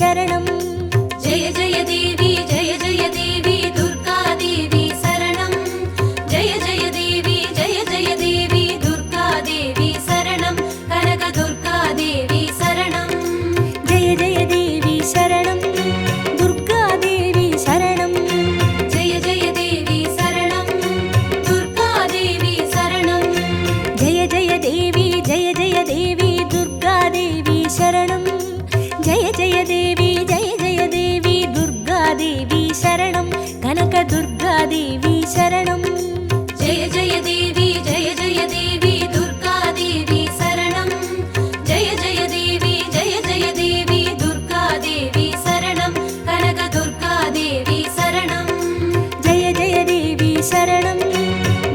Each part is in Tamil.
शरणं जय जय देवी दुर्गा देवी शरणं जय जय देवी दुर्गा देवी शरणं कनक दुर्गा देवी शरणं जय जय देवी शरणं दुर्गा देवी शरणं जय जय देवी शरणं दुर्गा देवी शरणं जय जय देवी दुर्गा देवी शरणं जय जय देवी दुर्गा देवी शरणं कनक दुर्गा देवी शरणं जय जय देवी दुर्गा देवी शरणं जय जय देवी दुर्गा देवी शरणं कनक दुर्गा देवी शरणं जय जय देवी शरणं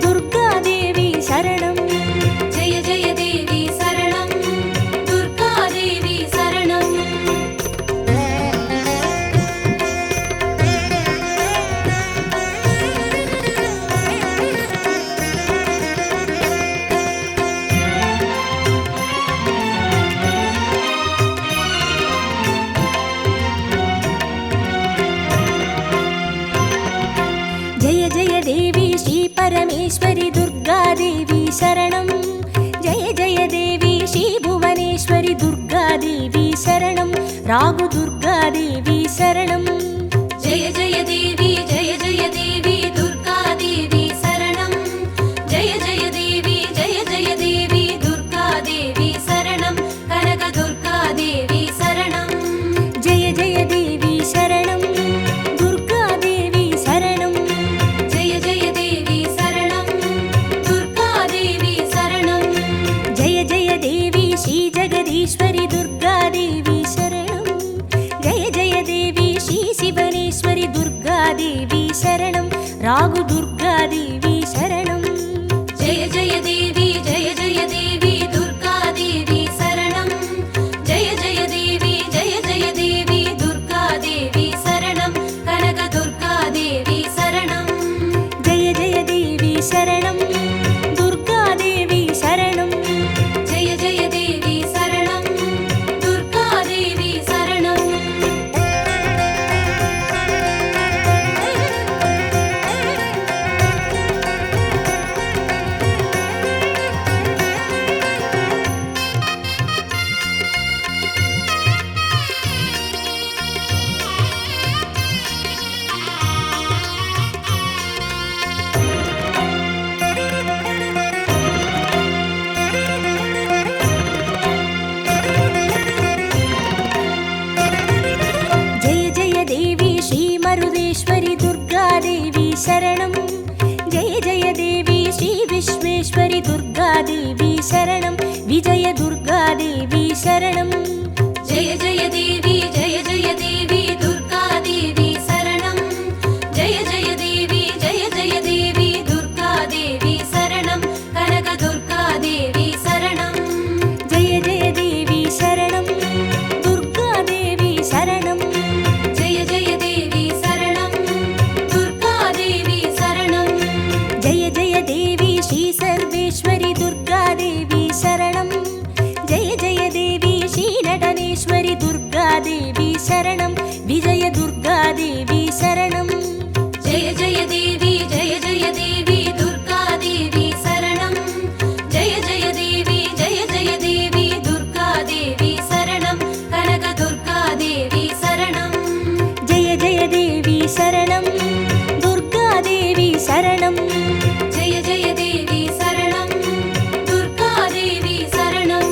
दुर्गा देवी शरणं जय जय देवी शरणं दुर्गा देवी शरणं जय जय देवी श्री परमेश्वरी दुर्गा देवी शरणं जय जय देवी श्री भुवनेश्वरी दुर्गा देवी शरणं रागु दुर्गा देवी शरणं जय जय देवी दुर्गा देवी शरणं जय जय देवी दुर्गा देवी शरणं कनक दुर्गा देवी शरणं जय जय देवी शरणं दुर्गा देवी शरणं जय जय देवी शरणं दुर्गा देवी शरणं जय जय देवी श्री जगदीश्वरी दुर्गा देवी शरणं जय जय देवी श्री शिवनेश्वरी दुर्गा देवी शरणं रागु दुर्गा देवी शरणं जय जय देवी दुर्गा देवी शरणं जय जय देवी दुर्गा देवी शरणं कनक दुर्गा देवी शरणं जय जय देवी शरणं दुर्गा देवी शरणं जय जय देवी शरणं दुर्गा देवी शरणं जय जय देवी श्री मरुदेश्वरी दुर्गा देवी शरणं जय जय देवी श्री विश्वेश्वरी दुर्गा देवी शरणं विजय दुर्गा देवी शरणं जय जय देवी दुर्गा देवी शरणं जय जय देवी दुर्गा देवी शरणं कनक दुर्गा देवी शरणं जय जय देवी शरणं दुर्गा देवी शरणं जय जय देवी शरणं दुर्गा देवी शरणं जय जय देवी श्री सर्वेश्वरी दुर्गा देवी शरणं जय जय देवी श्री नटनेश्वरी दुर्गा देवी शरणं विजय दुर्गा देवी शरणं जय जय देवी दुर्गा देवी शरणं जय जय देवी दुर्गा देवी शरणं कनक दुर्गा देवी शरणं जय जय देवी शरणं दुर्गा देवी शरणं जय जय देवी शरणं दुर्गा देवी शरणं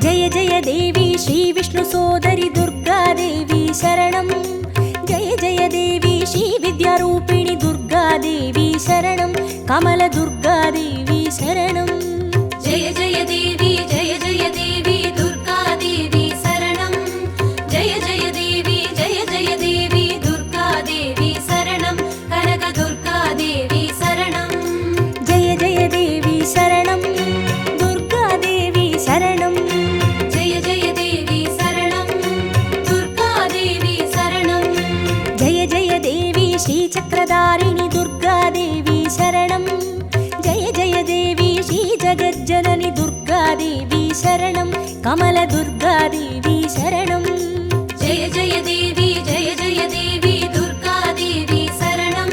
जय जय देवी श्री विष्णु सोदरी दुर्गा देवी शरणं जय जय देवी श्री विद्यारूपिणी दुर्गा देवी शरणं कमल दुर्गा देवी शरणं जय जय देवी दुर्गा देवी शरणं जय जय देवी दुर्गा देवी शरणं कनक दुर्गा देवी शरणं जय जय देवी शरणं दुर्गा शरणं कमलदुर्गादेवी शरणं जय जय देवी जय जय देवी दुर्गा देवी शरणं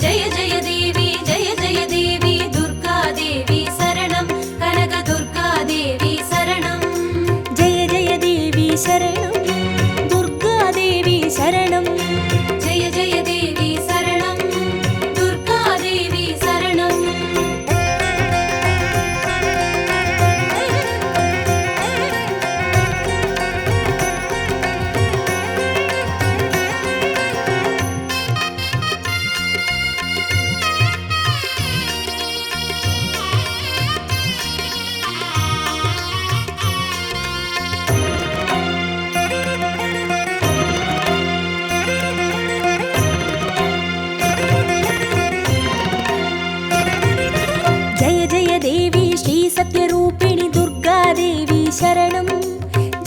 जय जय देवी दुर्गा देवी शरणं कनक दुर्गा देवी शरणं जय जय देवी शरणं दुर्गादेवी शरणं जय जय देवी शरणं दुर्गा देवी शरणं जय जय देवी श्री सत्यरूपिणि दुर्गादेवी शरणं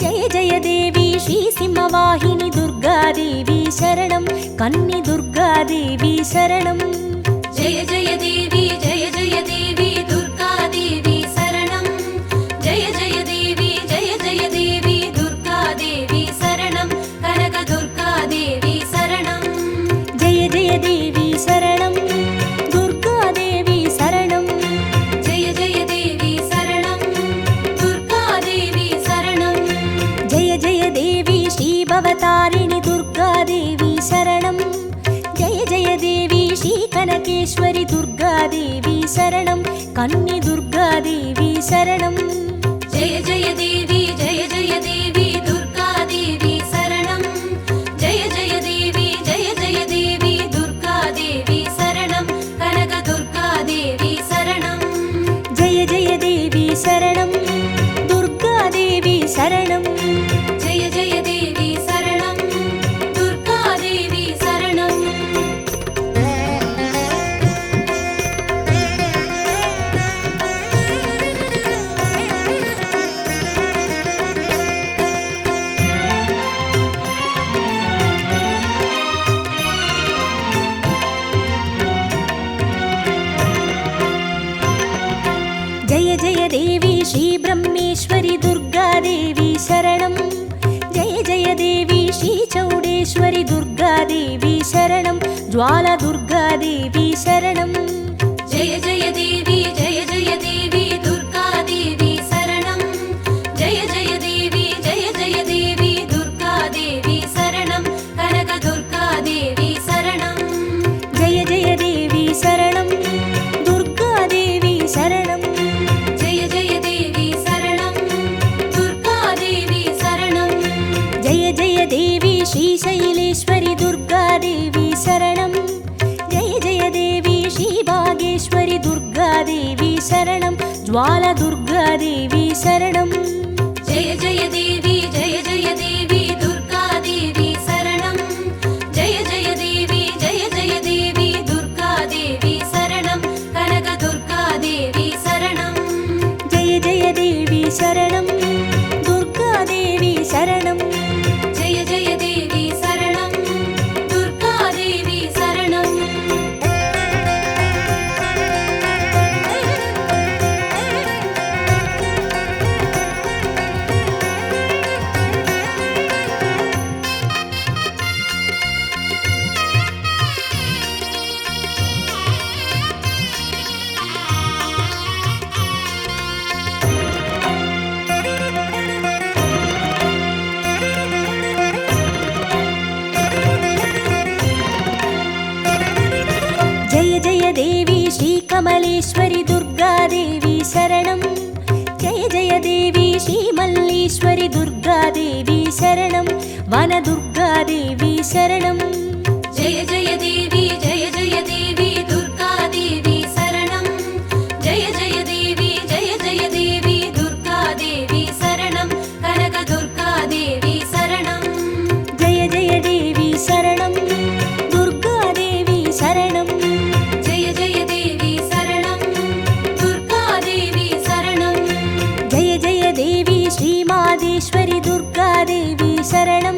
जय जय देवी श्री सिंहवाहिनी दुर्गादेवी शरणं कन्नि दुर्गादेवी शरणं जय जय देवी दुर्गा देवी शरणं जय जय देवी दुर्गा देवी शरणं कनक दुर्गा देवी शरणं जय जय देवी शरणं दुर्गादेवी शरणं जय जय देवी शरणं दुर्गा देवी शरणं जय जय देवी श्री भवतारिणि दुर्गादेवी शरणं जय जय देवी श्री कनकेश्वरि दुर्गादेवी शरणं कन्नि दुर्गादेवी शरणं जय जय देवी दुर्गा देवी शरणं जय जय देवी दुर्गा देवी शरणं कनक दुर्गा देवी शरणं जय जय देवी शरणं दुर्गादेवी शरणं जय जय देवी शरणं दुर्गा देवी शरणं जय जय देवी श्री ब्रह्मेश्वरि दुर्गादेवी शरणं जय जय देवी श्री चौडेश्वरि दुर्गादेवी शरणं ज्वाला दुर्गादेवी शरणं जय जय देवी दुर्गा देवी शरणं जय जय देवी दुर्गा देवी शरणं कनक दुर्गा देवी शरणं जय जय देवी शरणं दुर्गादेवी शरणं जय जय देवी शरणं दुर्गा देवी शरणं जय जय देवी श्री शैलेश्वरि दुर्गादेवी शरणं जय जय देवी श्री भागेश्वरि दुर्गादेवी शरणं ज्वाला दुर्गादेवी शरणं जय जय देवी दुर्गा देवी शरणं जय जय देवी दुर्गा देवी शरणं कनक दुर्गा देवी शरणं जय जय देवी शरणं दुर्गादेवी शरणं जय जय देवी शरणं दुर्गा देवी शरणं जय जय देवी श्री कमलेश्वरि दुर्गादेवी शरणं जय जय देवी श्री मल्लीश्वरि दुर्गादेवी शरणं वनदुर्गादेवी शरणं जय जय देवी दुर्गा देवी शरणं जय जय देवी दुर्गा देवी शरणं कनक दुर्गा देवी शरणं जय जय देवी शरणं दुर्गादेवी शरणं जय जय देवी शरणं दुर्गा देवी शरणं जय जय देवी श्री मादेश्वरि दुर्गादेवी शरणं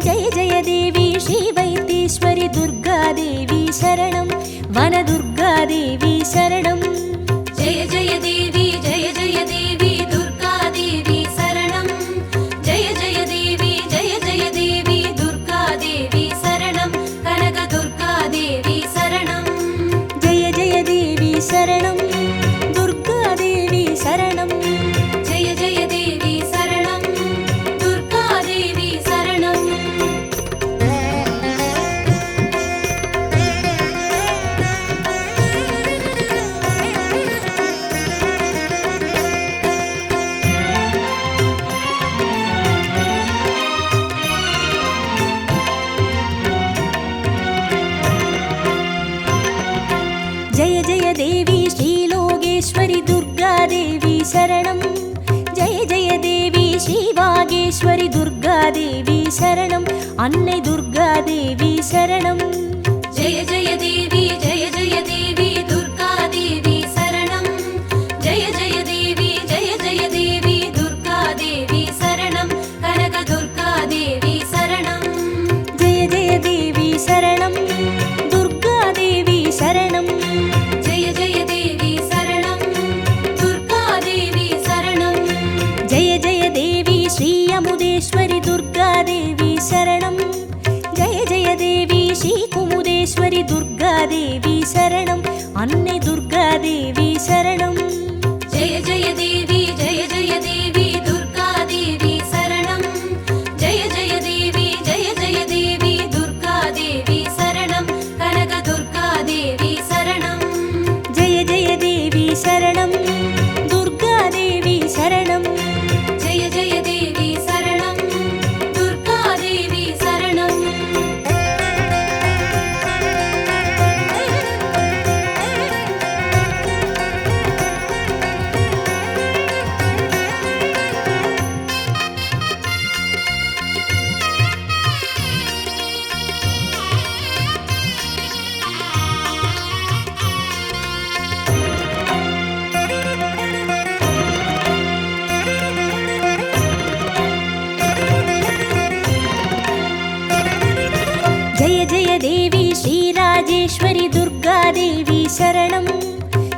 जय जय देवी श्री वैद्येश्वरि दुर्गादेवी शरणं वनदुर्गादेवी शरणं जय जय देवी दुर्गा शरणं जय जय देवी श्रीवागेश्वरि दुर्गादेवी शरणं अन्नै दुर्गादेवी शरणं जय जय देवी दुर्गादेवी शरणं जय जय देवी दुर्गादेवी शरणं कनक दुर्गादेवी शरणं जय जय देवी शरणं दुर्गादेवी शरणं जय जय देवी शरणं दुर्गादेवी शरणं जय जय देवी श्री अमुदेश्वरि दुर्गादेवी शरणं जय जय देवी श्री कुमुदेश्वरि दुर्गादेवी शरणं अन्नै दुर्गादेवी शरणं जय जय देवी दुर्गादेवी शरणं जय जय देवी दुर्गादेवी शरणं कनक दुर्गादेवी शरणं जय जय देवी शरणं दुर्गादेवी शरणं जय जय देवी शरणं दुर्गादेवी शरणं जय जय देवी श्रीराजेश्वरि दुर्गादेवी शरणं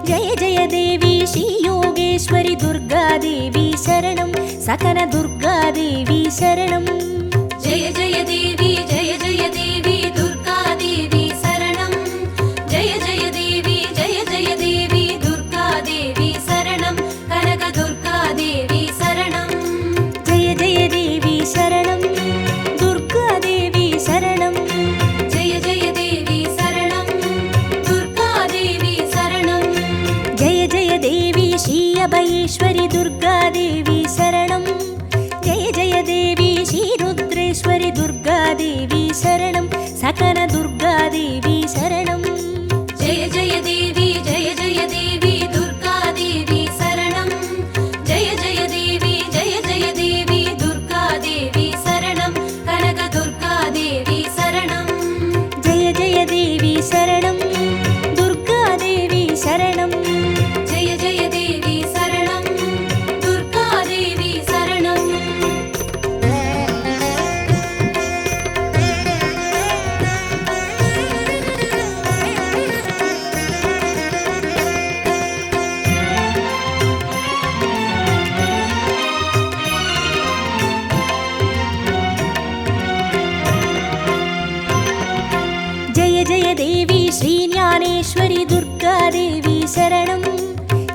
जय जय देवी श्रीयोगेश्वरि दुर्गादेवी शरणं सकल दुर्गादेवी शरणं जय जय देवी दुर्गादेवी शरणं जय जय देवी दुर्गादेवी शरणं कनक दुर्गादेवी शरणं जय जय देवी शरणं दुर्गादेवी शरणं जय जय देवी शरणं दुर्गादेवी शरणं जय जय देवी श्री अभयेश्वरि दुर्गादेवी शरणं जय जय देवी श्री रुद्रेश्वरि दुर्गादेवी शरणं सकल दुर्गादेवी शरणं जय जय देवी दुर्गादेवी शरणं जय जय देवी दुर्गादेवी शरणं कनक दुर्गादेवी शरणं जय जय देवी शरणं दुर्गादेवी शरणं जय जय देवी शरणं दुर्गादेवी शरणं जय जय देवी श्रीज्ञानेश्वरि दुर्गादेवी शरणं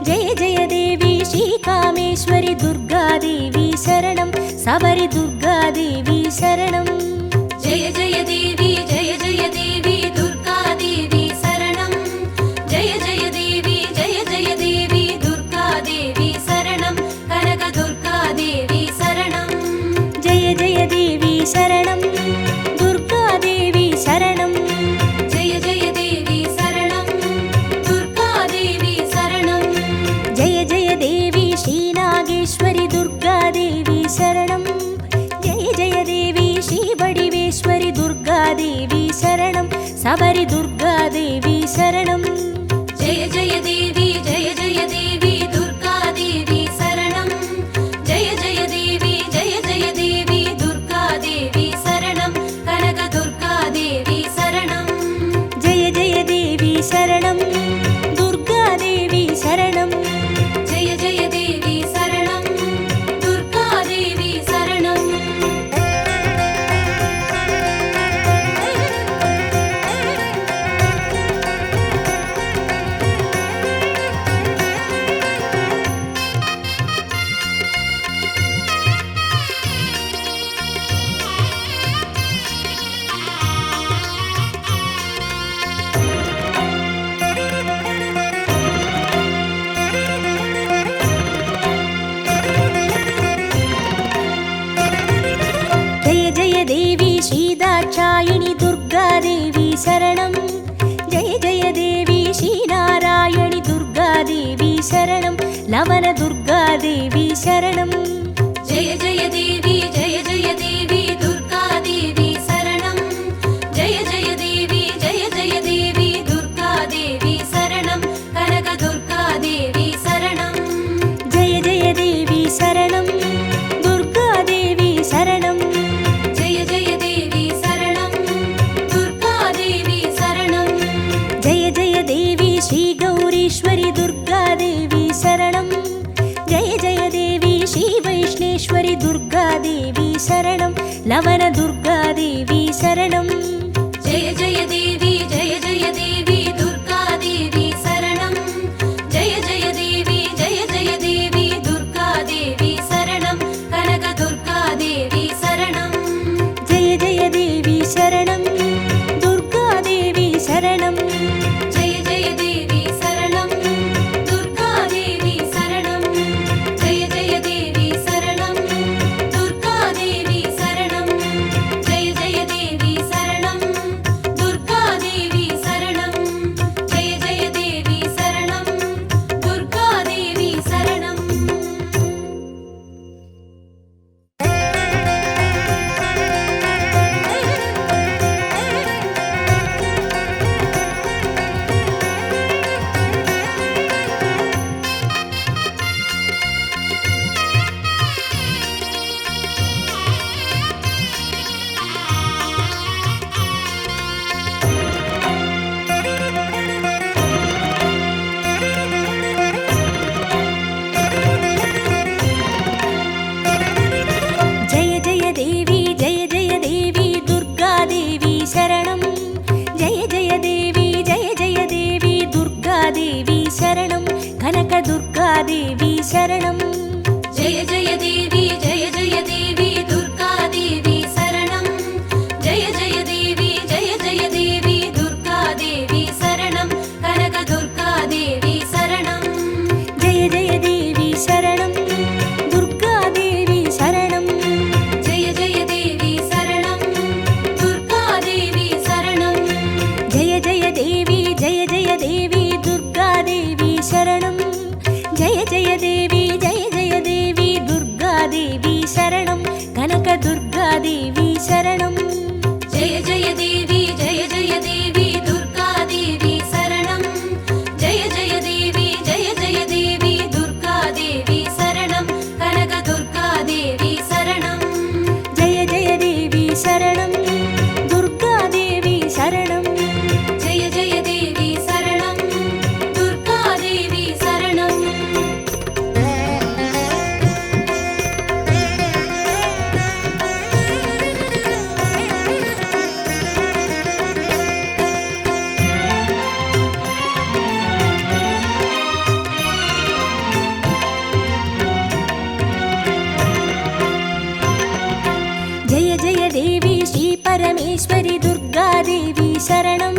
जय जय देवी श्रीकामेश्वरि दुर्गादेवी शरणं सबरि दुर्गादेवी शरणं जय जय देवी दुर्गादेवी शरणं जय जय देवी दुर्गादेवी शरणं कनक दुर्गादेवी शरणं जय जय देवी शरणं दुर्गादेवी शरणं जय जय देवी शरणं दुर्गादेवी शरणं जय जय देवी श्रीनागेश्वरि दुर्गादेवी शरणं जय जय देवी श्रीवडिवेश्वरि दुर्गादेवी शरणं सबरि दुर्गादेवी शरणं जय जय देवी दुर्गादेवी शरणं जय जय देवी दुर्गादेवी शरणं कनक दुर्गादेवी शरणं जय जय देवी शरणं दुर्गादेवी शरणं जय जय देवी शरणं दुर्गादेवी शरणं दाक्षायिणी दुर्गादेवी शरणं जय जय देवी श्रीनारायणि दुर्गादेवी शरणं लवण दुर्गादेवी शरणं जय जय देवी जय जय देवी दुर्गा देवी शरणं जय जय देवी दुर्गा देवी शरणं कनक दुर्गा देवी शरणं जय जय देवी शरणं दुर्गा देवी शरणं जय जय देवी शरणं दुर्गा देवी शरणं जय जय देवी श्री गौरीश्वरी दुर्गा देवी शरणं जय जय देवी श्री वैष्णेश्वरी दुर्गा देवी शरणं लवण दुर्गा देवी शरणं जय जय देवी दुर्गा देवी शरणं जय जय देवी दुर्गा देवी शरणं कनक दुर्गा देवी शरणं जय जय देवी शरणं दुर्गा देवी शरणं जय जय देवी शरणं दुर्गा देवी शरणं जय जय देवी शरणं दुर्गा देवी शरणं जय जय देवी शरणं दुर्गा देवी शरणं जय जय देवी शरणं दुर्गा देवी शरणं जय जय देवी दुर्गा देवी शरणं जय जय देवी दुर्गा देवी शरणं कनक दुर्गा देवी शरणं जय जय देवी दुर्गा देवी शरणं जय जय देवी दुर्गा देवी शरणं कनक दुर्गा देवी शरणं जय जय देवी शरणं दुर्गा देवी शरणं जय जय देवी शरणं दुर्गा देवी शरणं जय जय देवी दुर्गा देवी शरणं जय जय देवी दुर्गा देवी शरणं कनक दुर्गा देवी शरणं जय जय देवी दुर्गा देवी शरणं जय जय देवी दुर्गा देवी शरणं कनक दुर्गा देवी शरणं जय जय देवी शरणं दुर्गा देवी शरणं जय जय देवी शरणं दुर्गा देवी शरणं जय जय देवी श्री परमेश्वरी दुर्गा देवी शरणं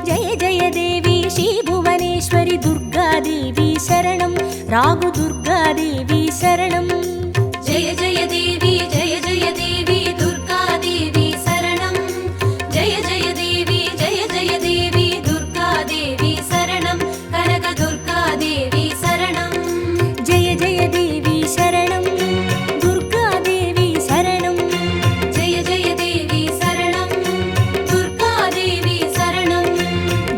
जय जय देवी श्री भुवनेश्वरी दुर्गा देवी शरणं रागु दुर्गा देवी शरणं जय जय देवी दुर्गा देवी शरणं जय जय देवी दुर्गा देवी शरणं कनक दुर्गा देवी शरणं जय जय देवी शरणं दुर्गा देवी शरणं जय जय देवी शरणं दुर्गा देवी शरणं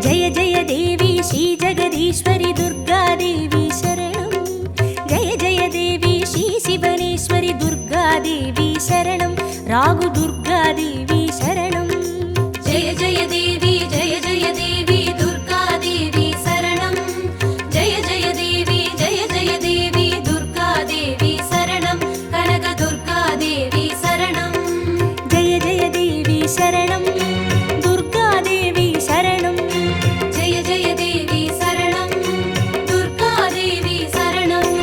जय जय देवी श्री जगदीश्वरी दुर्गा देवी शरणं जय जय देवी श्री शिवनेश्वरी दुर्गा देवी शरणं रागु दुर्गा देवी शरणं जय जय देवी दुर्गा देवी शरणं जय जय देवी दुर्गा देवी शरणं कनक दुर्गा देवी शरणं जय जय देवी शरणं दुर्गा देवी शरणं जय जय देवी शरणं दुर्गा देवी शरणं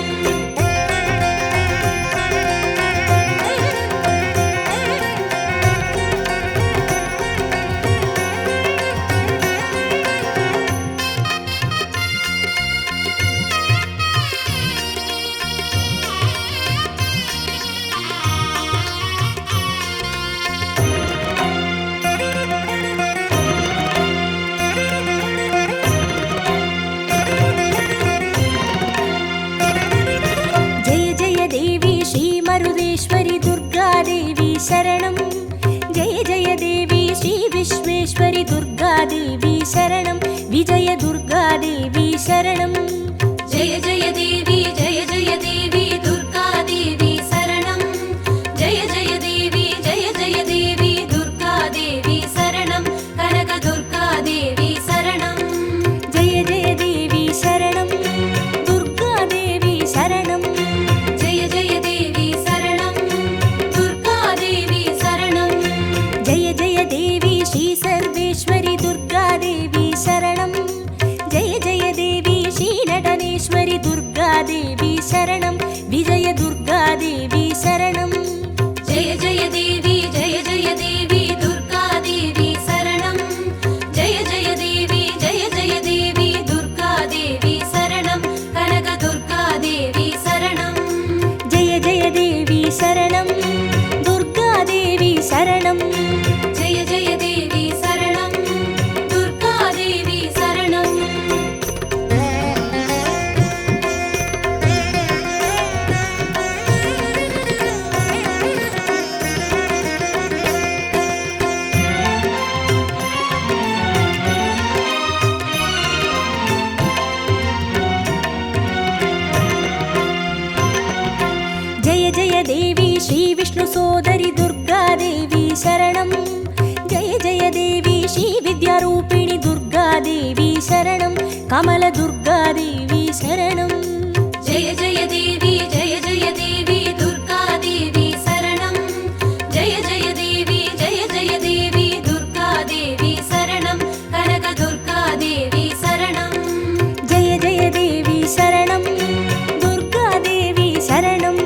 शरणं जय जय देवी श्री विश्वेश्वरि दुर्गा देवी शरणं विजय दुर्गा देवी शरणं जय जय देवी दुर्गा देवी शरणं जय जय देवी दुर्गा देवी शरणं कनक दुर्गा देवी शरणं जय जय देवी शरणं दुर्गा देवी शरणं जय जय देवी शरणं दुर्गा देवी शरणं जय जय देवी श्री सर्वेश्वरि दुर्गा देवी शरणं जय जय देवी श्री नटनेश्वरि दुर्गा देवी शरणं विजय दुर्गा देवी शरणं जय जय देवी दुर्गा देवी शरणं जय जय देवी दुर्गा देवी शरणं कनक दुर्गा देवी शरणं जय जय देवी शरणं दुर्गा देवी शरणं जय जय देवी शरणं दुर्गा देवी शरणं जय जय देवी श्री विष्णु सोदरि दुर्गा देवी शरणं जय जय देवी श्री विद्यारूपिणि दुर्गा देवी शरणं कमल दुर्गा देवी शरणं जय जय देवी दुर्गा देवी शरणं जय जय देवी दुर्गा देवी शरणं कनक दुर्गा देवी शरणं जय जय देवी शरणं दुर्गा देवी शरणं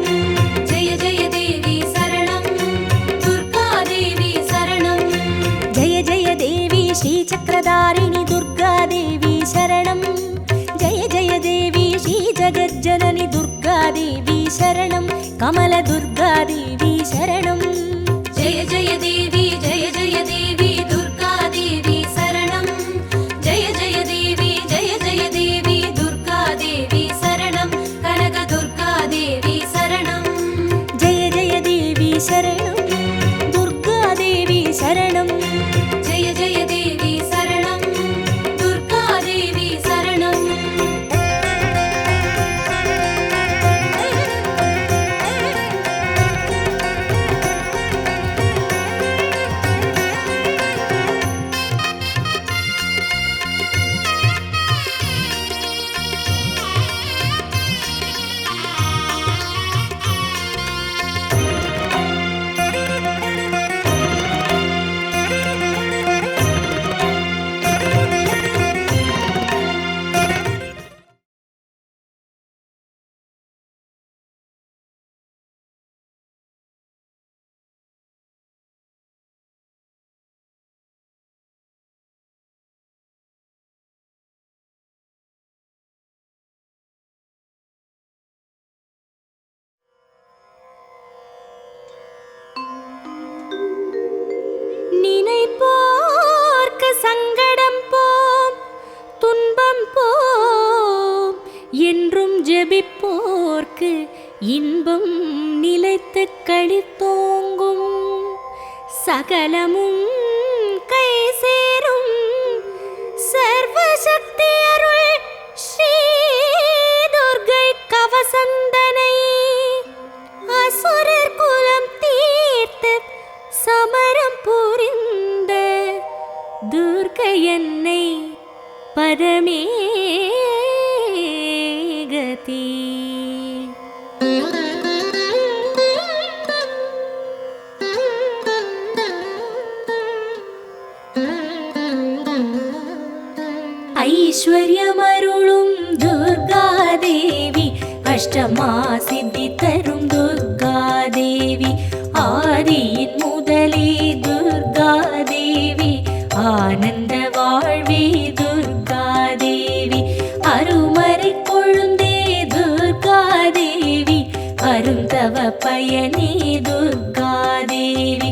जय जय देवी शरणं दुर्गा देवी शरणं जय जय देवी श्री चक्रधारिणि दुर्गा देवी शरणं जय जय देवी श्री जगज्जननि दुर्गा देवी शरणं कमल दुर्गा देवी शरणं जय जय देवी दुर्गा देवी शरणं जय जय देवी दुर्गा देवी शरणं कनक दुर्गा देवी शरणं जय जय देवी शरणं दुर्गा देवी शरणं जय जय देवी शरणं दुर्गा देवी शरणं நினைப்போர்க்கு சங்கடம் போம் துன்பம் போம் என்றும் ஜெபிப்போர்க்கு இன்பம் நிலைத்து களித்தோங்கும் சகலமும் கை சேரும் சர்வசக்தி அருள் ஸ்ரீ துர்கை கவசந்தனை அசுரர் குலம் தீர்த்து சமரம் புரிந்த துர்கை என்னை பரமே கதி ஐஸ்வர்யமருளும் துர்கா தேவி அஷ்டமா சித்தி தரும் துர்கா தேவி ஆதியின் முதலே துர்கா தேவி ஆனந்த வாழ்வே துர்கா தேவி அருமறை கொழுந்தே துர்கா தேவி அருந்தவ பயனே துர்கா தேவி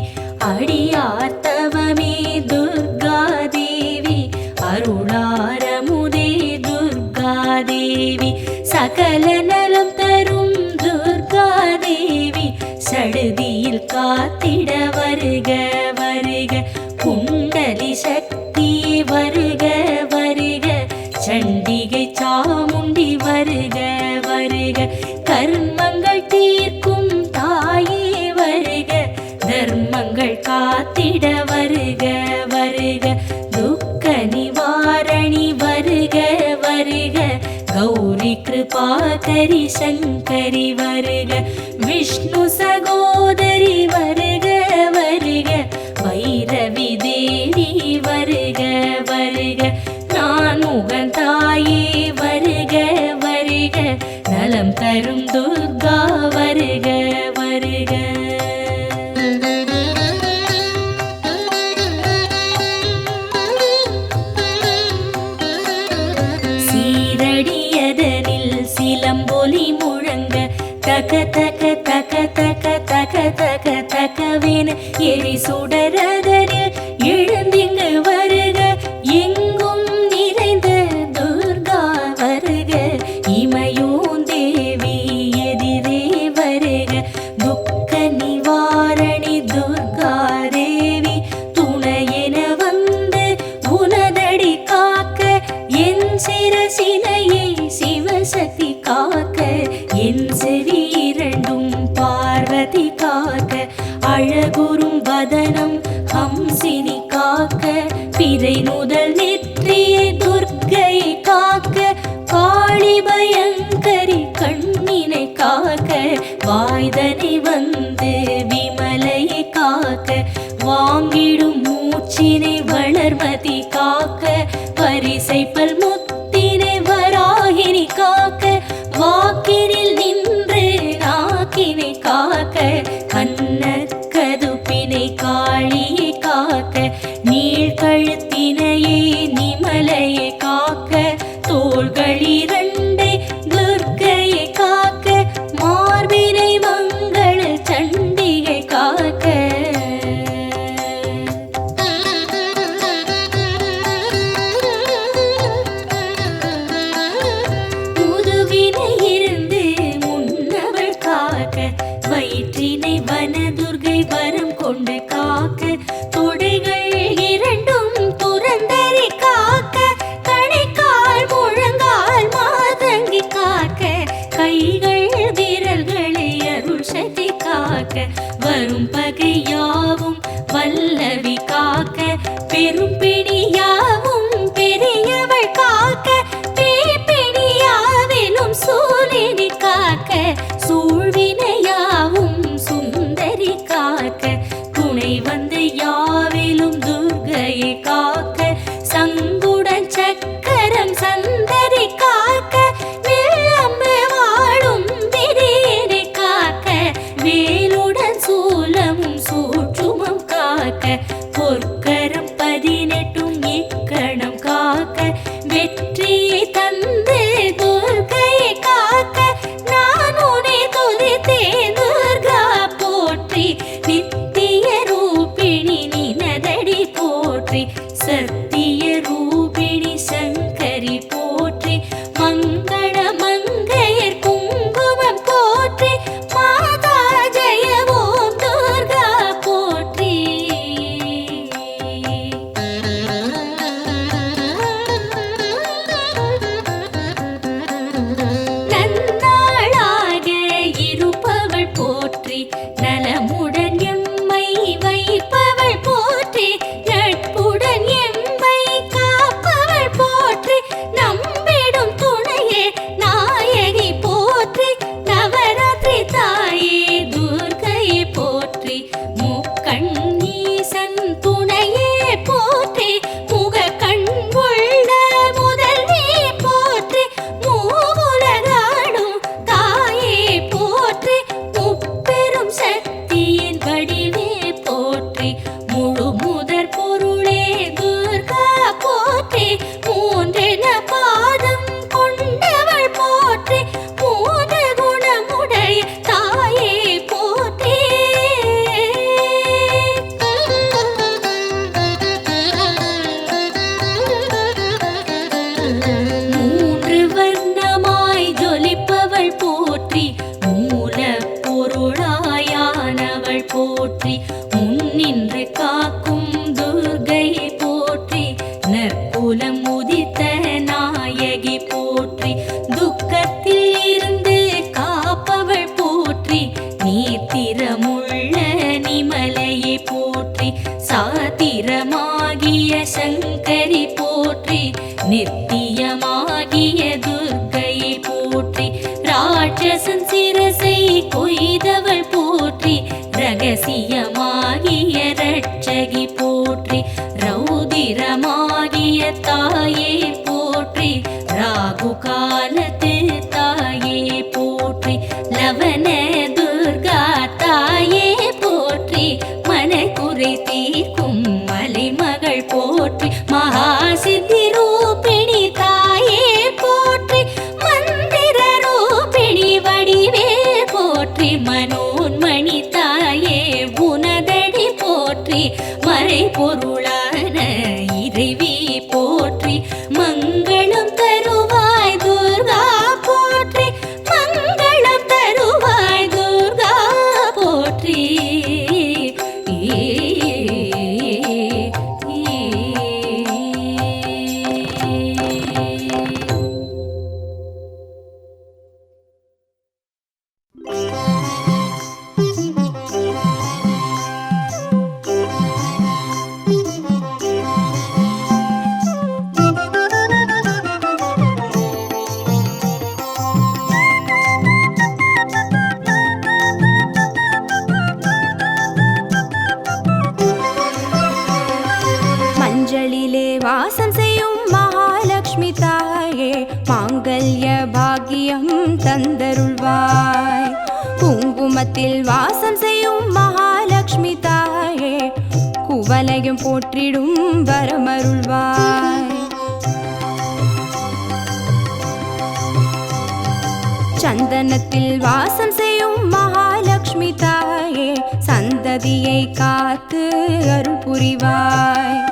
அடியார்த்தவமே துர்கா தேவி அருளாரமுதே துர்கா தேவி சகல நலம் தரும் துர்கா தேவி சடுதியில் கா காத்திட வருக வருக. குண்டலி சக்தி வருக வருக. சண்டிகை சாமுண்டி வருக வருக. கர்மங்கள் தீர்க்கும் தாயே வருக. தர்மங்கள் காத்திட வருக வருக. துக்க நிவாரணி வருக வருக. கௌரி கிருபாகரி சங்கரி வருக. விஷ்ணு சகோதரி வருக வருக. வைரவி தேவி வருக வருக. நான் முகந்தாயே வருக வருக. நலம் தரும் துர்கா வருக வருக. சீரடியதனில் சிலம்பொலி முழங்க தக தக தக தக தக தக தகவேன எரி சுடரதனில் எழுந்திங்கு வருக. எங்கும் நிறைந்த துர்கா வருக. இமயோன் தேவி எதிரே வருக. துக்க நிவாரணி துர்கா தேவி துணையென வந்து உனதடி காக்க. என் சிரசினையை சிவசக்தி காக்க. என் செவி இரண்டும் பார்வதி காக்க. அழகுறும் வதனம் ஹம்சினி காக்க. பிறை முதல் நெற்றியை துர்க்கை காக்க. காளி பயங்கரி கண்ணினை காக்க. வாய்தனை வந்து விமலையை காக்க. வாங்கிடும் மூச்சினை வளர்மதி காக்க. பரிசைப்பல் முத்தினை வராகினி காக்க. வாக்கினில் நின்று நாக்கினை காக்க. கண்ணக்கதுப்பினை காளியை காக்க. நீழ்கழுத்தினையே நிமலையை காக்க. தோள்கள் இரண்டை துர்க்கையை காக்க. மார்பினை மங்கள சண்டிகை காக்க. முதுகினை இருந்து முன்னவள் காக்க. வயிற்றினை வனதுர்கை வரம் கொண்டு காக்க. தொடைகள் இரண்டும் துறந்தரை காக்க. கணைக்கால் முழங்கால் மாதங்கி காக்க. கைகள் விரல்களை அருள் சக்தி காக்க. வரும் பகையாவும் வல்லவி காக்க. பெரும் பிணியாவும் பெரியவள் காக்க. பேப்பிணியாவிலும் சூலினி காக்க. சூழ்வினையாவும் சுந்தரி காக்க. துணை வந்து யாவிலும் துர்கையை காக்க. சங்குடன் சக்கரம் சந்தரி காக்க. வெள்ளம்பு வாழும் விரியனை காக்க. வேலுடன் சூலமும் சூற்றுமும் காக்க. பொற்கரம் 18 இக்கணம் காக்க. வெற்றியை தந்து துர்கையை காக்க. நான் உன்னை துதித்தேன் துர்கா போற்றி. நித்திய ரூபி நின்று காக்கும் துர்கை போற்றி, நற்குலம் உதித்த நாயகி போற்றி, துக்கத்தில் இருந்து காப்பவள் போற்றி, நீத்திரமுள்ள நிமலையை போற்றி, சாத்திரமாகிய சங்கரி போற்றி, நித்தியமாகிய துர்க்கையை போற்றி, ராட்சசன் சிரசை கொய்தவள் போற்றி, ரகசியமாகிய ரட்சகி போற்றி, ரௌதிரமாகிய தாயே போற்றி, ராகு காலத்து தாயே போற்றி, லவண துர்கா தாயே போற்றி, மனக்குறை தீர்க்கும் மலைமகள் போற்றி, மகாசித்தி ரூபிணி தாயே போற்றி, மந்திர ரூபிணி வடிவே போற்றி, மனோன்மணி தாயே உனதடி போற்றி, மறை பொருளான இறைவி போற்றி, மங்களம் தருவாய் துர்கா போற்றி, மங்களம் தருவாய் துர்கா போற்றி. மஞ்சளிலே வாசம் செய்யும் மகாலட்சுமி தாயே, மாங்கல்ய பாக்கியம் தந்தருள்வாய். குங்குமத்தில் வாசம் செய்யும் மகாலட்சுமி தாயே, குவலையும் போற்றிடும் வரமருள்வாய். சந்தனத்தில் வாசம் செய்யும் மகாலட்சுமி தாயே, சந்ததியை காத்து அருள் புரிவாய்.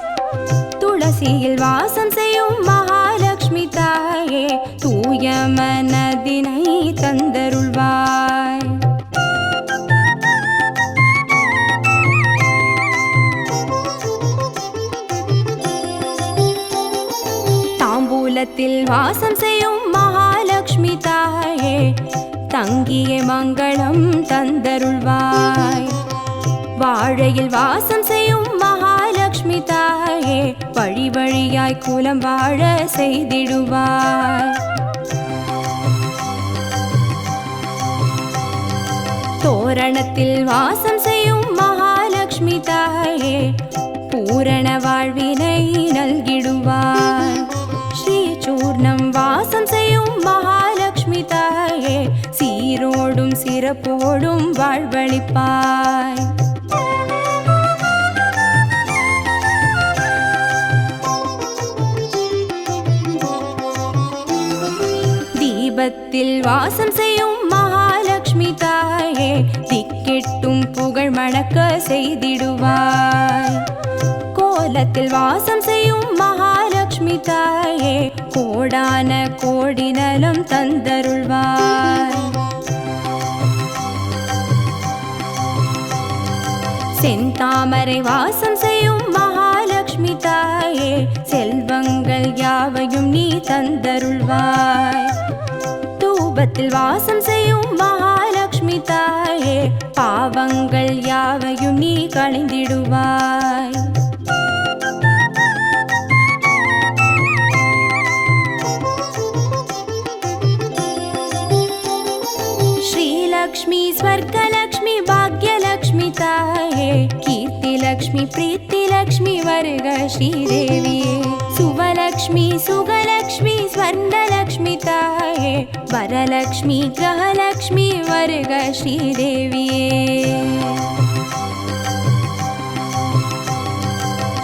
துளசியில் வாசம் செய்யும் மகாலட்சுமி தாயே, தூய மனதினை தந்தருள்வாய். தாம்பூலத்தில் வாசம் செய்யும் மகாலட்சுமி தாயே, தங்கிய மங்களம் தந்தருள்வாய். வாழையில் வாசம் செய்யும் மகாலட்சுமி தாயே, வழி வழியாய் குலம் வாழ செய்திடுவாய். தோரணத்தில் வாசம் செய்யும் மகாலட்சுமி தாயே, பூரண வாழ்வினை நல்கிடுவாய். ஸ்ரீ சூர்ணம் வாசம் செய்யும் மகாலட்சுமி தாயே, சீரோடும் சிறப்போடும் வாழ்வளிப்பாய். தீபத்தில் வாசம் செய்யும் மகாலட்சுமி தாயே, திக்கெட்டும் புகழ் மணக்க செய்திடுவாய். கோலத்தில் வாசம் செய்யும் மகாலட்சுமி தாயே, கோடான கோடி நலம் தந்தருள்வாய். செந்தாமரை வாசம் செய்யும் மகாலட்சுமி தாயே, செல்வங்கள் யாவையும் நீ தந்தருள்வாய். தூபத்தில் வாசம் செய்யும் மகாலட்சுமி தாயே, பாவங்கள் யாவையும் நீ களைந்திடுவாய். श्रीलक्ष्मी स्वर्गलक्ष्मी भाग्यलक्ष्मी ताये, कीर्तिलक्ष्मी प्रीतिलक्ष्मी वर्ग श्रीदेविये, सुवलक्ष्मी सुगलक्ष्मी स्वर्णलक्ष्मी ताये, वरलक्ष्मी ग्रहलक्ष्मी वर्ग श्रीदेविये.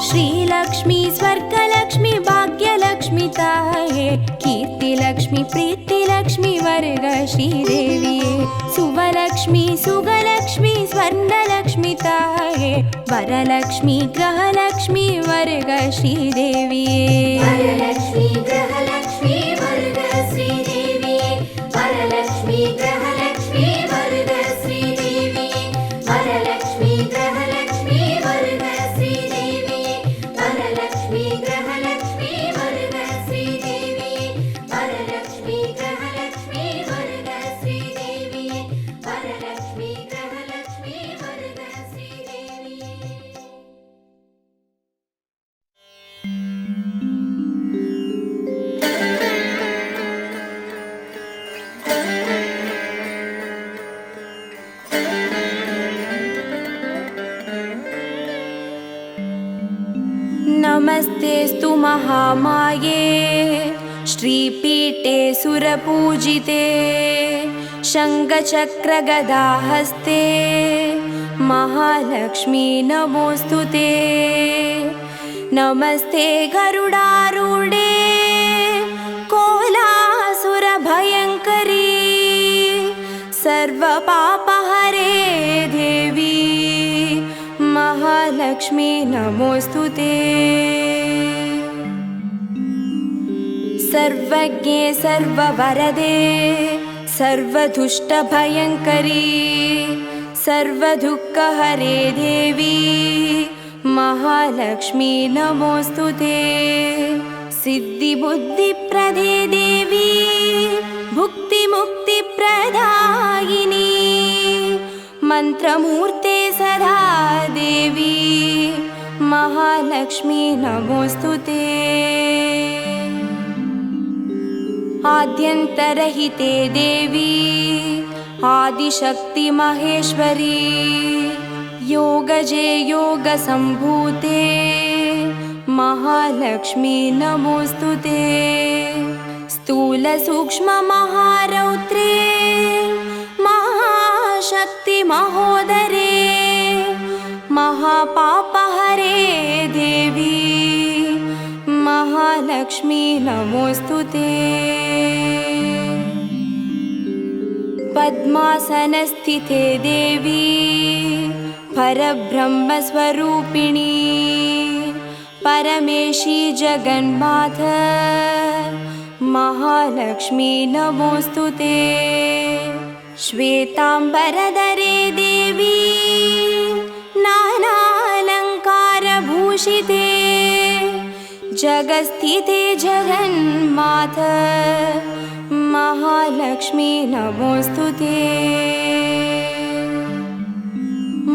श्रीलक्ष्मी स्वर्गलक्ष्मी भाग्यलक्ष्मी ताये, कीर्तिलक्ष्मी प्रीतिलक्ष्मी वर्ग श्रीदेविये, सुवलक्ष्मी सुगलक्ष्मी स्वर्णलक्ष्मी ताये, वरलक्ष्मी ग्रहलक्ष्मी वर्ग श्रीदेविये. वरलक्ष्मी ग्रहलक्ष्मी वर्ग श्रीदेविये, वरलक्ष्मी ग्रहलक्ष्मी वर्ग श्रीदेविये, वरलक्ष्मी ग्रहलक्ष्मी वर्ग नमस्तेऽस्तु महामाये श्रीपीठे सुरपूजिते शङ्खचक्रगदाहस्ते महालक्ष्मी नमोऽस्तु ते। नमस्ते गरुडारूढे कोलासुरभयङ्करी सर्वपापहरे देवी महालक्ष्मी नमोऽस्तु ते। सर्वज्ञे सर्ववरदे सर्वदुष्टभयङ्करी सर्वदुःखहरे देवी महालक्ष्मी नमोऽस्तु ते। सिद्धिबुद्धिप्रदे देवी भुक्तिमुक्तिप्रदायिनी मन्त्रमूर्ते सदा देवी महालक्ष्मी नमोऽस्तु ते। आद्यन्तरहिते देवी आदिशक्ति महेश्वरी योगजे योगसम्भूते महालक्ष्मी नमोऽस्तु ते। स्थूलसूक्ष्ममहारौद्रे महाशक्ति महोदरे महापापहरे देवी महालक्ष्मी नमोऽस्तु ते। पद्मासनस्थिते देवी परब्रह्मस्वरूपिणी परमेशी जगन्माता महालक्ष्मी नमोऽस्तु ते। श्वेताम्बरधरे देवी नानालङ्कारभूषिते जगत्स्थिते जगन्माता महालक्ष्मी नमोऽस्तु ते।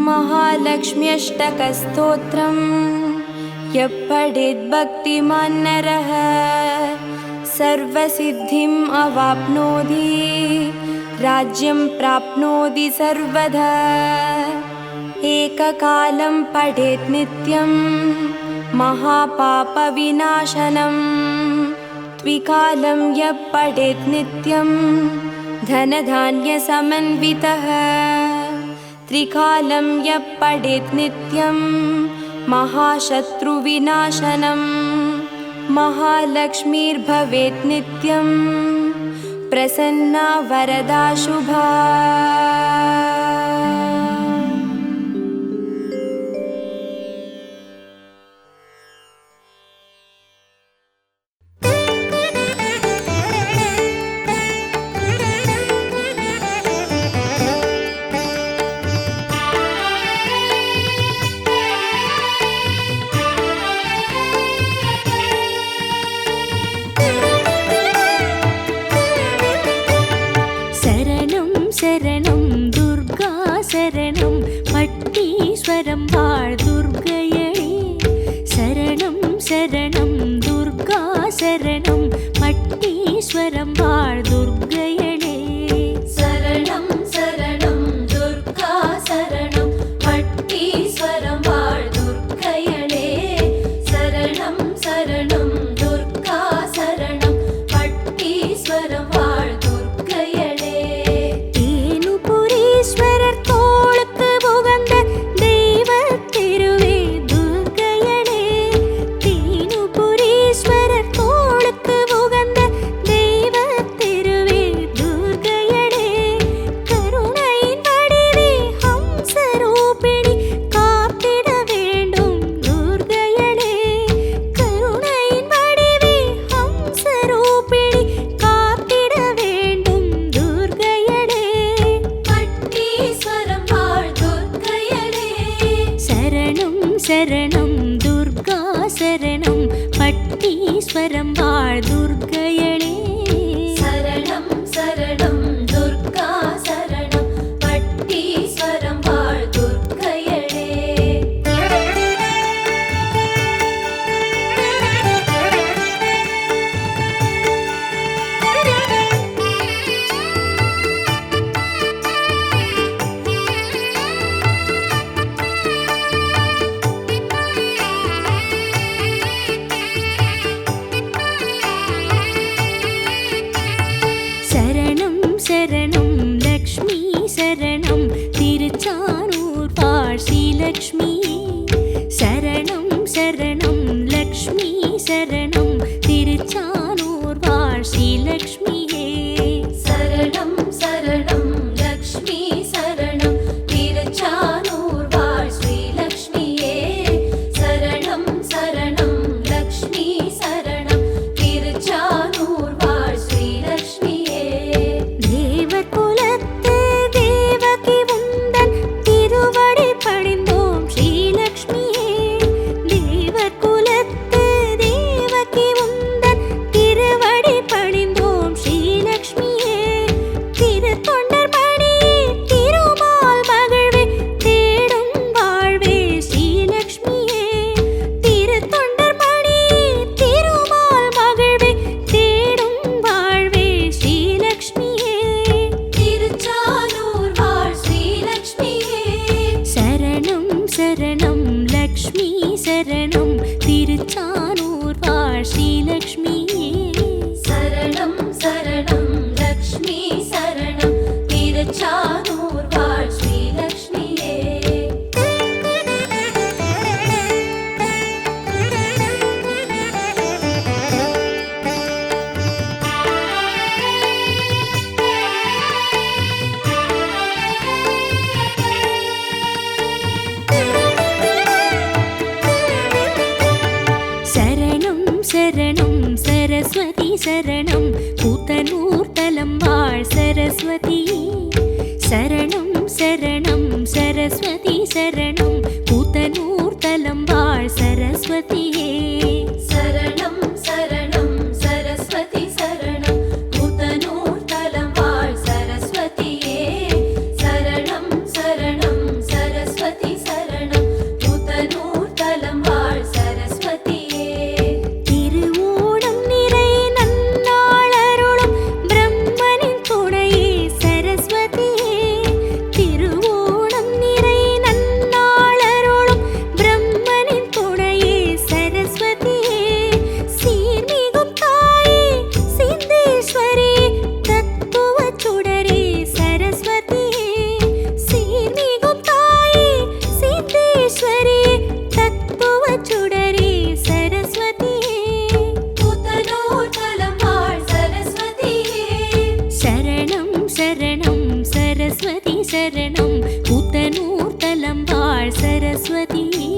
महालक्ष्म्यष्टकस्तोत्रम् यः पठेत् भक्तिमान् नरः सर्वसिद्धिम् अवाप्नोति राज्यं प्राप्नोति सर्वदा। एककालं पठेत् नित्यं महापापविनाशनम् द्विकालं यः पठेत् नित्यं धनधान्यसमन्वितः त्रिकालं यः पठेत् नित्यं महाशत्रुविनाशनम् महालक्ष्मीर्भवेत् नित्यं प्रसन्ना वरदा शुभा। शरणं दुर्गा शरणं पट्टीश्वरं वाळ दुर्गयणे शरणं शरणं दुर्गा शरणं पट्टीश्वरं वाळ दुर्गयणे शरणं शरणं दुर्गा शरणं पट्टीश्वरं वाळ दुर्गयणे शरणं शरणं दुर्गा शरणं पट्टीश्वरं वाळ दुर्गयणे தேனுபுரீஸ்வரர் தோளுக்கு உகந்த தெய்வத் திருவே துர்க்கையளே தேனுபுரீஸ்வரர் தோளுக்கு உகந்த தெய்வத் திருவே துர்க்கையளே கருணையின் வடிவே ஹம்சரூபிணி காத்திட வேண்டும் துர்க்கையளே கருணையின் வடிவே ஹம்சரூபிணி காத்திட வேண்டும் துர்க்கையளே பட்டீஸ்வரம் வாழ் துர்க்கையளே शरणं शरणं दुर्गा शरणं पट्टीश्वरं वाळ दुर्गयणे शरणं शरणं दुर्गा शरणं पट्टीश्वरं वाळ दुर्गयणे லக்ஷ்மி சரணம் திருச்சானூர் வாழ் ஸ்ரீலக்ஷ்மியே சரணம் சரணம் லக்ஷ்மி சரணம் திருச்சானூர் வாழ் ஸ்ரீலக்ஷ்மியே சரணம் சரணம் சரஸ்வதி சரணம் கூத்தனூர் தலம் வாழ் சரஸ்வதி சரணம் சரணம் சரஸ்வதி சரணம் கூத்தனூர் தலம் வாழ் சரஸ்வதியே சரணம் சரணம் சரஸ்வதி சரணம் கூத்தனூர் தலம் வாழ் சரஸ்வதியே சரணம் சரணம் சரஸ்வதி சரணம் கூத்தனூர் தலம் வாழ் சரஸ்வதியே திருவோணம் நிறை நன்னாளருளும் பிரம்மனின் துணையே சரஸ்வதியே திருவோணம் நிறை நன்னாளருளும் பிரம்மனின் துணையே சரஸ்வதியே சீர்மிகும் தாயே சிந்தேஸ்வரி தத்துவச் சுடரே சரஸ்வதியே சீர்மிகும் தாயே சிந்தேஸ்வரி தத்துவச் சுடரே சரஸ்வதியே கூத்தனூர் தலம் வாழ் சரஸ்வதியே சரணம் சரணம் சரஸ்வதி சரணம் கூத்தனூர் தலம் வாழ் சரஸ்வதியே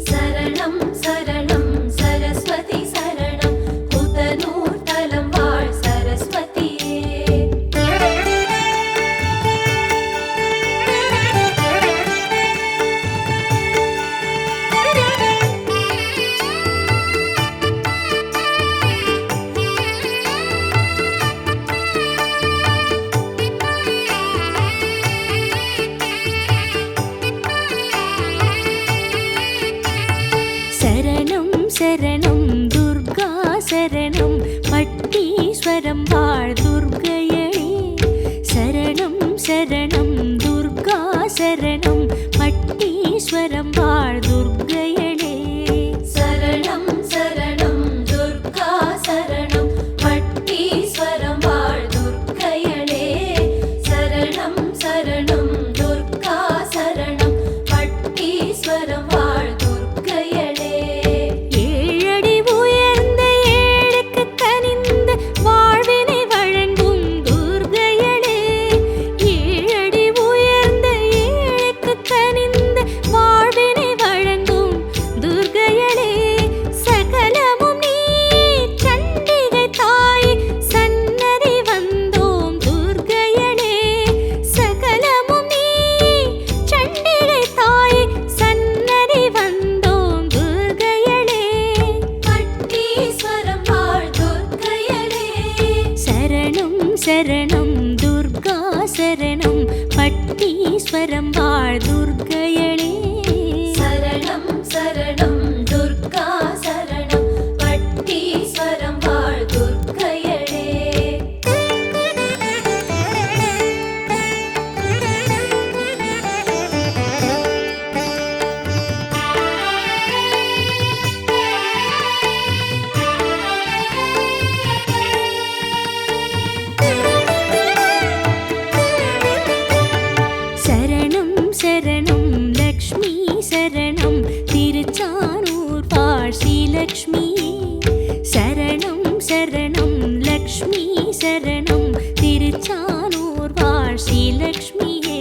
சரணம் சரணம் சரஸ்வதி சரணம் கூத்தனூர் தலம் வாழ் சரஸ்வதியே சரணம் சரணம் துர்கா சரணம் பட்டீஸ்வரம் வாழ் துர்க்கையளே சரணம் சரணம் துர்கா சரணம் பட்டீஸ்வரம் வாழ் துர்க்கையளே சரணம் சரணம் துர்கா சரணம் பட்டீஸ்வரம் வாழ் துர்க்கையளே சரணம் சரணம் துர்கா சரணம் பட்டீஸ்வரம் வாழ் துர்க்கையளே ஏழடி உயர்ந்த ஏழுக்கு கனிந்த வாழ்வினை வழங்கும் துர்க்கையளே ஏழடி உயர்ந்த ஏழுக்கு கனிந்த வாழ்வினை வழங்கும் துர்க்கையளே சகலமும் நீ சண்டிகை தாய் சன்னதி வந்தோம் துர்க்கையளே சகலமும் நீ சண்டிகை தாய் சன்னதி வந்தோம் துர்க்கையளே பட்டீஸ்வரம் வாழ் துர்க்கையளே சரணம் சரணம் துர்கா சரணம் பட்டீஸ்வரம் வாழ் துர்க்கையளே சரணம் சரணம் துர்கா சரணம் பட்டீஸ்வரம் வாழ் துர்க்கையளே சரணம் சரணம் லக்ஷ்மி சரணம் திருச்சானூர் வாழ் ஸ்ரீலக்ஷ்மியே சரணம் சரணம் லக்ஷ்மி சரணம் திருச்சானூர் வாழ் ஸ்ரீலக்ஷ்மியே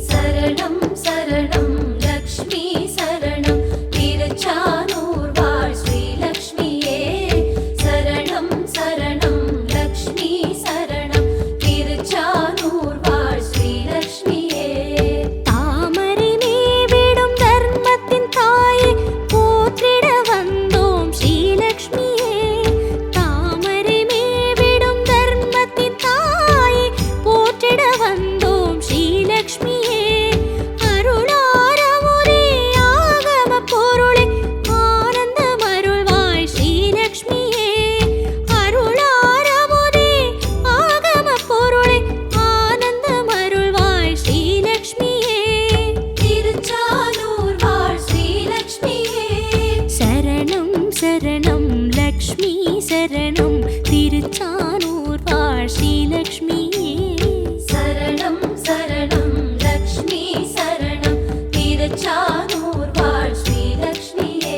சரணம் சரணம் லக்ஷ்மி சரணம் திருச்சானூர் வாழ் ஸ்ரீலக்ஷ்மியே சரணம் சரணம் லக்ஷ்மி சரணம் திருச்சானூர் வாழ் ஸ்ரீலக்ஷ்மியே தாமரை மேவிடும் தர்மத்தின் தாயே போற்றிட வந்தோம் ஸ்ரீ லக்ஷ்மி சரணம் திருச்சானூர் வாழ் ஸ்ரீலக்ஷ்மியே சரணம் சரணம் லக்ஷ்மி சரணம் திருச்சானூர் வாழ் ஸ்ரீலக்ஷ்மியே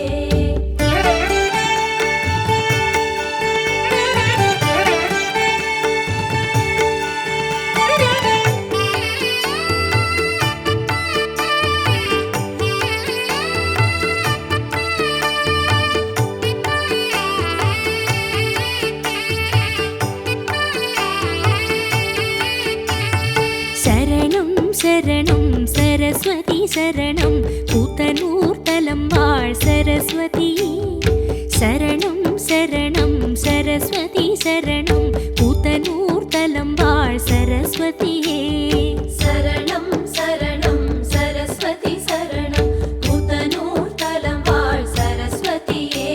சரணம் சரணம் சரஸ்வதி சரணம் கூத்தனூர் தலம் வாழ் சரஸ்வதி சரணம் சரணம் சரஸ்வதி சரணம் கூத்தனூர் தலம் வாழ் சரஸ்வதியே சரணம் சரணம் சரஸ்வதி சரணம் கூத்தனூர் தலம் வாழ் சரஸ்வதியே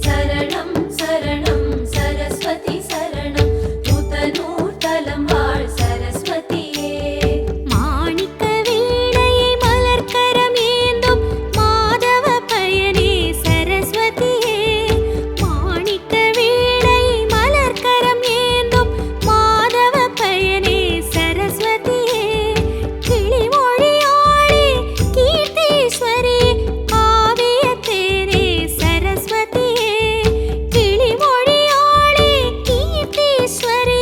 சரணம் சரணம் சரஸ்வதி சரணம் கூத்தனூர் தலம் வாழ் சரஸ்வதியே மாணிக்க வீணையை மலர்க்கரம் ஏந்தும் மாதவ பயனே சரஸ்வதியே மாணிக்க வீணை மலர்க்கரம் ஏந்தும் மாதவ பயனே சரஸ்வதியே கிளிமொழியாளே கீர்த்தீஸ்வரி காவியத்தேனே சரஸ்வதியே கிளிமொழியாளே கீர்த்தீஸ்வரி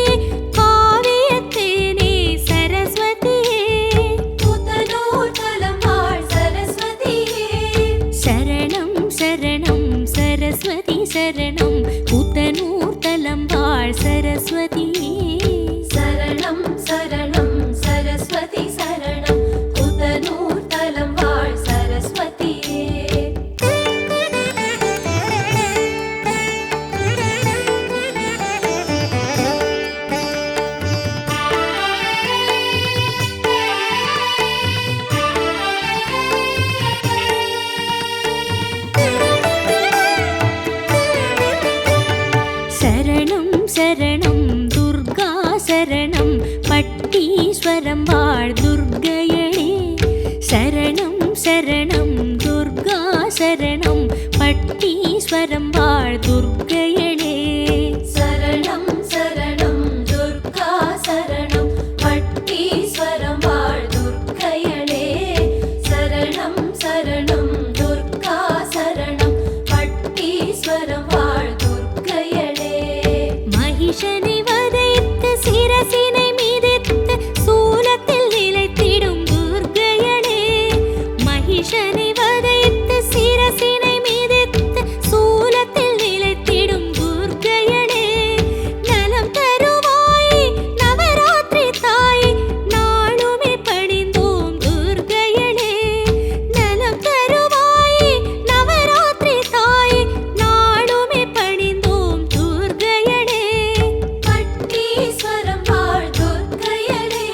காவியத்தேனே சரஸ்வதியே கூத்தனூர் தலம் வாழ் சரஸ்வதியே சரணம் சரணம் சரஸ்வதி சரணம் கூத்தனூர் தலம் வாழ் சரஸ்வதியே சரணம் சரணம் சரஸ்வதி சரணம் கூத்தனூர் தலம் வாழ் சரஸ்வதியே சரணம் சரணம் துர்கா சரணம் பட்டீஸ்வரம் வாழ் துர்க்கையளே சரணம் சரணம் துர்கா சரணம் பட்டீஸ்வரம் வாழ் துர்க்கையளே சரணம் சரணம் துர்கா சரணம் பட்டீஸ்வரம் வாழ் துர்க்கையளே சரணம் சரணம் துர்கா சரணம் பட்டீஸ்வரம் வாழ் துர்க்கையளே மகிஷனை வதைத்து சிரசினை மிதித்து சூலத்தில் நிலைத்திடும் துர்க்கையளே மகிஷனை வதைத்து சிரசினை மிதித்து சூலத்தில் நிலைத்திடும் துர்க்கையளே நலம் தருவாயே நவராத்திரி தாயே நாளுமே பணிந்தோம் துர்க்கையளே நலம் தருவாயே நவராத்திரி தாயே நாளுமே பணிந்தோம் துர்க்கையளே பட்டீஸ்வரம் வாழ் துர்க்கையளே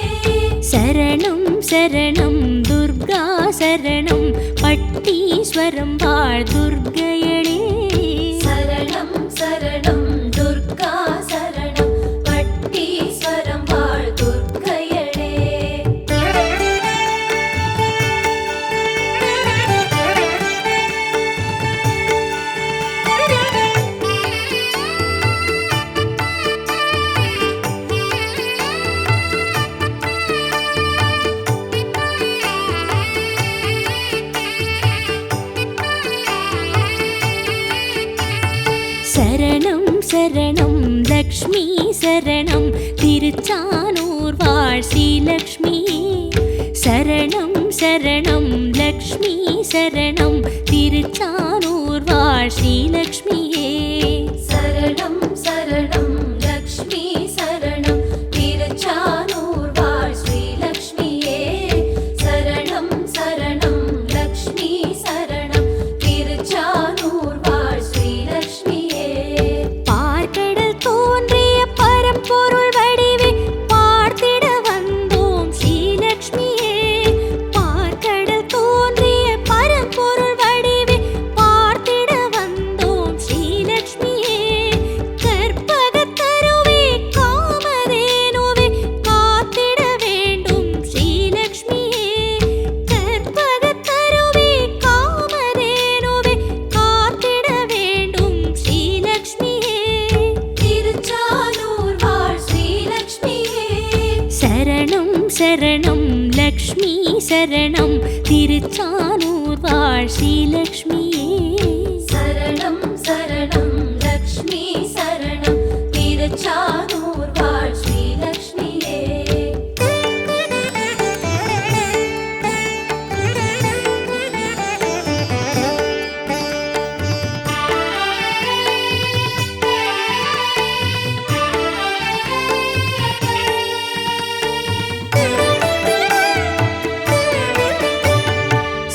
சரணம் சரணம் துர்கா சரணம் பட்டீஸ்வரம் வாழ் துர்க்கையளே சரணம் சரணம் துர்கா சரணம் பட்டீஸ்வரம் வாழ் துர்க்கையளே சரணம் சரணம் லக்ஷ்மி சரணம் திருச்சானூர் வாழ் ஸ்ரீலக்ஷ்மியே சரணம் சரணம் லக்ஷ்மி சரணம் திருச்சானூர் வாழ் ஸ்ரீலக்ஷ்மியே சரணம் சரணம் லக்ஷ்மி சரணம் திருச்சானூர் வாழ் ஸ்ரீலக்ஷ்மியே சரணம் சரணம் லக்ஷ்மி சரணம் திருச்சானூர் வாழ் ஸ்ரீலக்ஷ்மியே பார்க்கடல் தோன்றிய பரம்பொருள் வடிவே சரணம் லக்ஷ்மி சரணம் திருச்சானூர் வாழ் ஸ்ரீலக்ஷ்மியே சரணம் சரணம் லக்ஷ்மி சரணம் திருச்சானூர் வாழ் ஸ்ரீலக்ஷ்மியே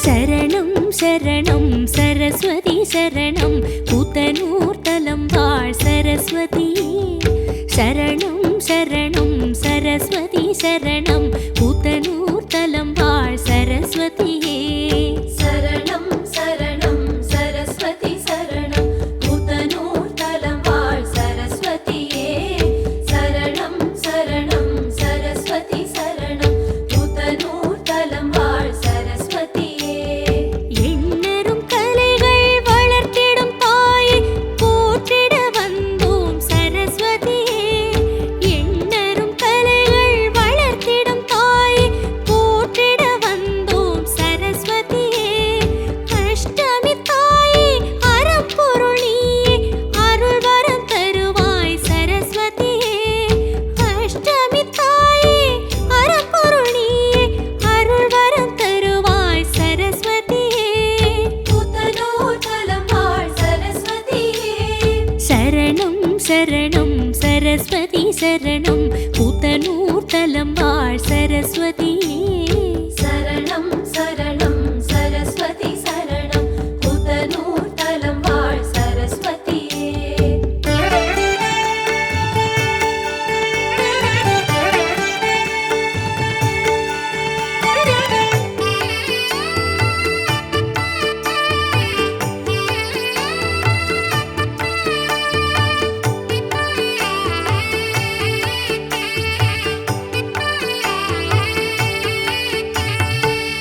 சரணம் சரணம் சரஸ்வதி சரணம் கூத்தனூர் தலம் வாழ் சரஸ்வதியே சரணம் சரணம் சரஸ்வதி சரணம் கூத்தனூர் தலம் வாழ் சரஸ்வதியே சரணம் சரணம் சரஸ்வதி சரணம் கூத்தனூர் தலம் வாழ் சரஸ்வதியே சரணம் சரணம் சரஸ்வதி சரணம் கூத்தனூர் தலம் வாழ் சரஸ்வதியே எண்ணரும் கலைகள் வளர்த்திடும் தாயே போற்றிட வந்தோம் சரஸ்வதியே எண்ணரும் கலைகள் வளர்த்திடும் தாயே போற்றிட வந்தோம் சரஸ்வதியே அஷ்டமி தாயே அறப்பொருள் நீயே அருள் வரம் தருவாய் சரஸ்வதியே அஷ்டமி தாயே அறப்பொருள் நீயே அருள் வரம் தருவாய் சரஸ்வதியே கூத்தனூர் தலம் வாழ் சரஸ்வதியே சரணம் சரணம் சரஸ்வதி சரணம் கூத்தனூர் தலம் வாழ் சரஸ்வதியே சரணம் சரணம் சரஸ்வதி சரணம் கூத்தனூர் தலம் வாழ் சரஸ்வதியே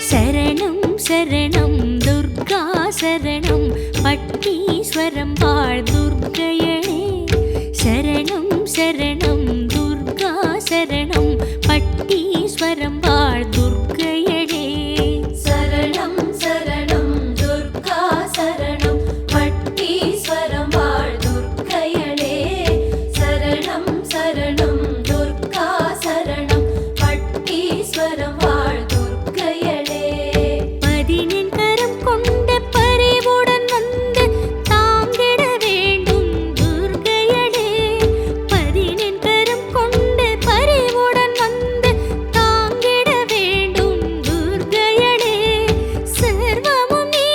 சரணம் சரணம் துர்கா சரணம் பட்டீஸ்வரம் வாழ் துர்க்கையளே சரணம் சரணம் துர்கா சரணம் பட்டீஸ்வரம் வாழ் துர்க்கையளே சரணம் சரணம் துர்கா சரணம் பட்டீஸ்வரம் வாழ் துர்க்கையளே சரணம் சரணம் துர்கா சரணம் பட்டீஸ்வரம் வாழ் துர்க்கையளே பதினெண் கரம் கொண்ட பரிவுடன் வந்து தாங்கிட வேண்டும் துர்க்கையளே பதினெண் கரம் கொண்ட பரிவுடன் வந்து தாங்கிட வேண்டும் துர்க்கையளே சர்வமும் நீ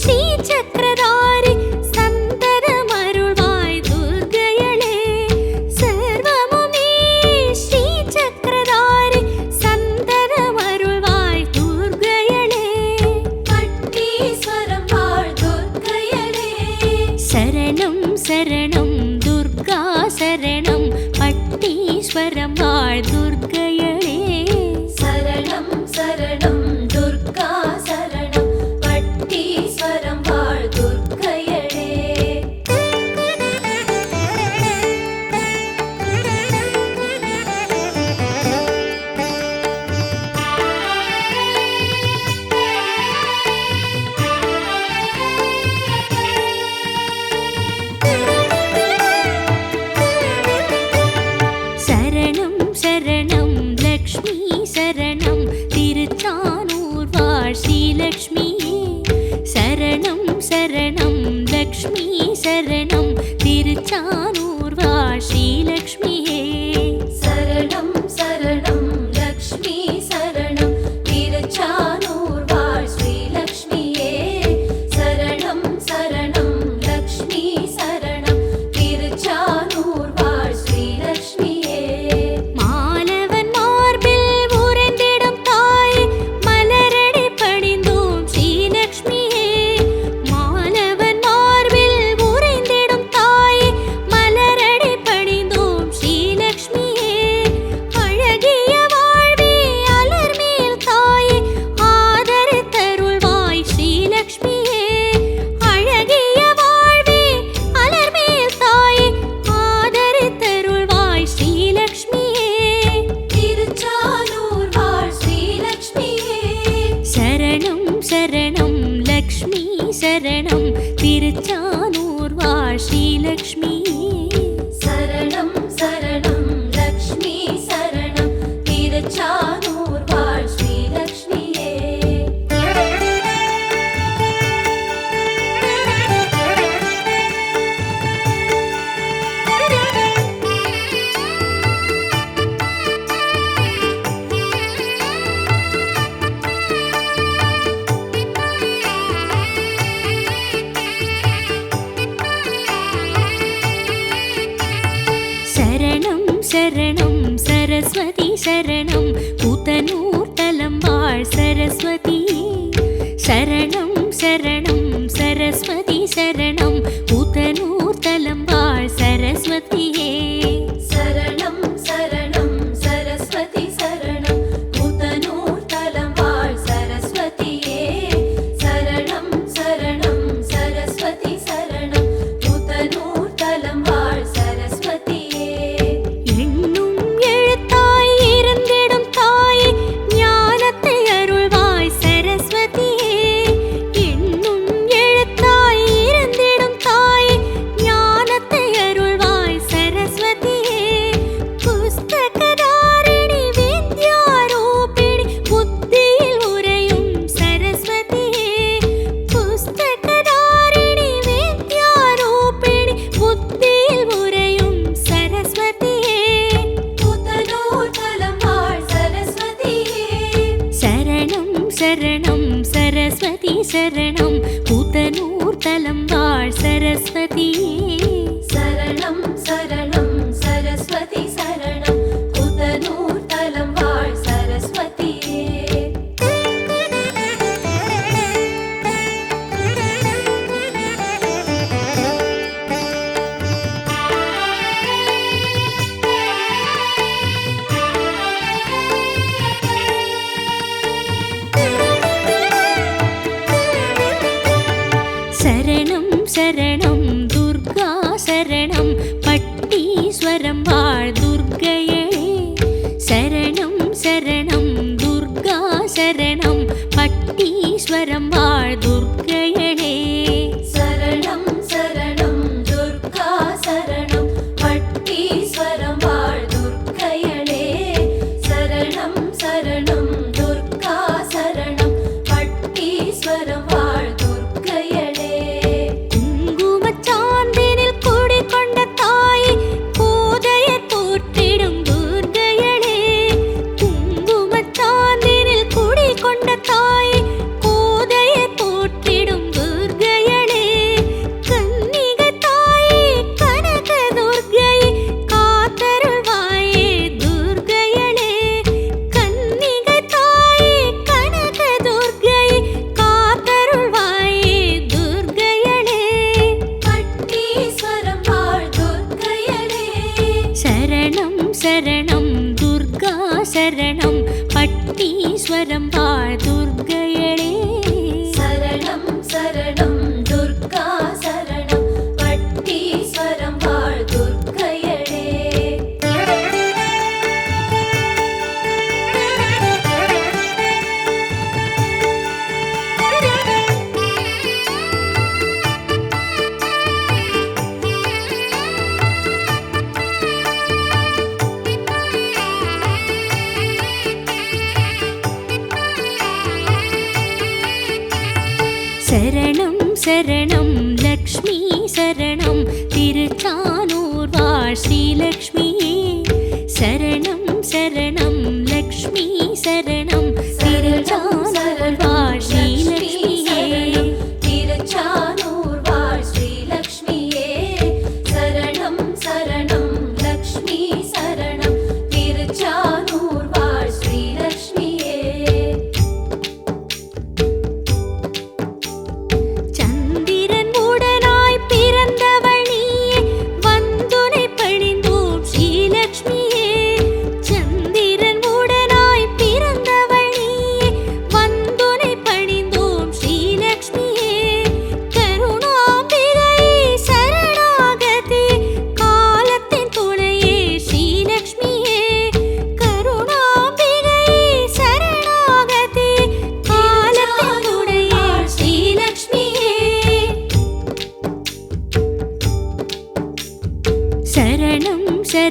ஸ்ரீ சக்கரதாரி சந்ததம் அருள்வாய் துர்க்கையளே சர்வமும் நீ ஸ்ரீ சக்கரதாரி சந்ததம் அருள்வாய் துர்க்கையளே பட்டீஸ்வரம் வாழ் துர்க்கையளே சரணம் சரணம் துர்கா சரணம் பட்டீஸ்வரம் வாழ் துர்க்கையளே சரணம் சரணம் துர்கா சரணம் பட்டீஸ்வரம் வாழ் துர்க்கையளே சரணம் சரணம் லக்ஷ்மி சரணம் திருச்சானூர் வாழ் ஸ்ரீலக்ஷ்மியே சரணம் சரணம் லக்ஷ்மி சரணம் திருச்சானூர் வாழ் ஸ்ரீலக்ஷ்மியே சரணம் சரணம் லக்ஷ்மி சரணம் திருச்சானூர் வாழ் ஸ்ரீலக்ஷ்மியே சரணம் சரணம் லக்ஷ்மி சரணம் திருச்சானூர் வாழ் ஸ்ரீலக்ஷ்மியே மாலவன் மார்பில் உறைந்திடும் தாயே மலரடி பணிந்தோம் ஸ்ரீலக்ஷ்மியே மாலவன் மார்பில் சரணம் திருச்சானூர் வாழ் ஸ்ரீலக்ஷ்மியே சரணம் சரணம் லக்ஷ்மி சரணம் திருச்சானூர் வாழ் ஸ்ரீலக்ஷ்மியே சரணம் சரணம் சரஸ்வதி சரணம் கூத்தனூர் தலம் வாழ் சரஸ்வதியே சரணம் சரணம் சரஸ்வதி சரணம் கூத்தனூர் தலம் வாழ் சரஸ்வதியே சரணம் சரணம் சரஸ்வதி சரணம் கூத்தனூர் தலம் வாழ் சரஸ்வதியே சரணம் சரணம் சரஸ்வதி சரணம் கூத்தனூர் தலம் வாழ் சரஸ்வதியே எண்ணும் எழுத்தாய் இருந்திடும் தாயே ஞானத்தை அருள்வாய் சரஸ்வதியே எண்ணும் எழுத்தாய் இருந்திடும் தாயே ஞானத்தை அருள்வாய் சரஸ்வதியே புஸ்தகதாரிணி வித்யாரூபிணி புத்தியில் உறையும் சரஸ்வதியே புஸ்தகதாரிணி வித்யாரூபிணி புத்தியில் உறையும் சரஸ்வதியே கூத்தனூர் தலம் வாழ் சரஸ்வதியே சரணம் சரணம் சரஸ்வதி சரணம் கூத்தனூர் தலம் வாழ் சரஸ்வதியே சரணம் சரணம் சரஸ்வதி சரணம் கூத்தனூர் தலம் வாழ் சரஸ்வதியே சரணம் சரணம் துர்கா சரணம் பட்டீஸ்வரம் வாழ் துர்க்கையே சரணம் சரணம் துர்கா சரணம் பட்டீஸ்வரம் வாழ் துர்க்கையே சரணம் சரணம் துர்கா சரணம் பட்டீஸ்வரம் வாழ் துர்க்கையளே சரணம் சரணம் துர்கா சரணம் பட்டீஸ்வரம் வாழ் துர்க்கையளே குங்குமச் சாந்தினில் குடிகொண்ட தாயே கோதையர் போற்றிடும் துர்க்கையளே குங்குமச் சாந்தினில் குடிகொண்ட தாயே கோதையர் போற்றிடும் துர்க்கையளே கன்னிகை தாயே கனக துர்க்கையே காத்தருள்வாயே துர்க்கையளே கன்னிகை தாயே கனக துர்க்கையே காத்தருள்வாயே துர்க்கையளே பட்டீஸ்வரம் வாழ் துர்க்கையளே சரணம் சரணம் துர்கா சரணம் பட்டீஸ்வரம் வாழ் துர்க்கையளே சரணம் சரணம் துர்கா சரணம் பட்டீஸ்வரம் வாழ் துர்க்கையளே சரணம் சரணம் லக்ஷ்மி சரணம் திருச்சானூர் வாழ் ஸ்ரீலக்ஷ்மியே சரணம் சரணம் லக்ஷ்மி சரணம் திருச்சானூர் வாழ் ஸ்ரீலக்ஷ்மியே திருச்சானூர் வாழ் ஸ்ரீலக்ஷ்மியே சரணம் சரணம் லக்ஷ்மி சரணம் திருச்சானூர் வாழ் ஸ்ரீலக்ஷ்மியே சந்திரன் உடனாய் பிறந்தவள் நீயே வந்துனை பணிந்தோம் ஸ்ரீ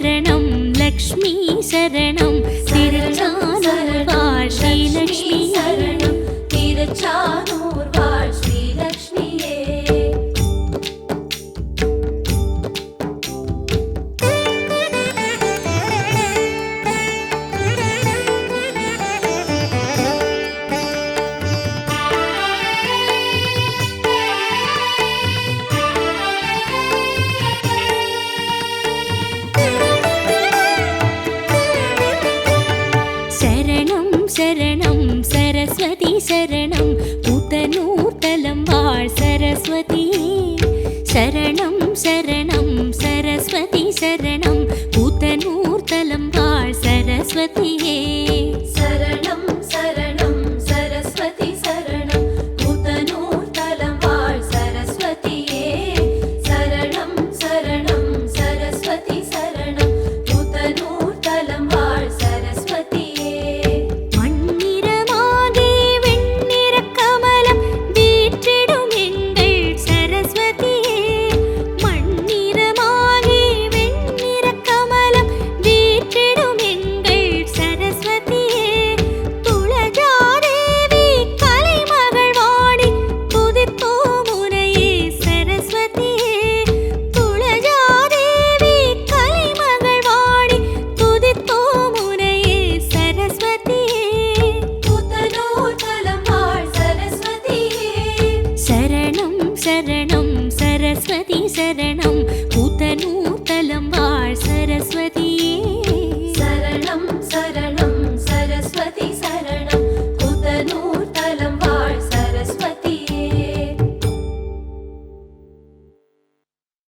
சரணம் லக்ஷ்மி சரணம் திருச்சானூர் வாழ் ஸ்ரீலக்ஷ்மி சரணம் திருச்சானூர் வாழ் ஸ்ரீலக்ஷ்மியே. சரணம் சரணம் சரஸ்வதி சரணம் புத்தனூர்தலம் வாழ் சரஸ்வதி சரணம் சரணம் சரஸ்வதி சரணம் புத்தனூர்தலம் வாழ் சரஸ்வதியே.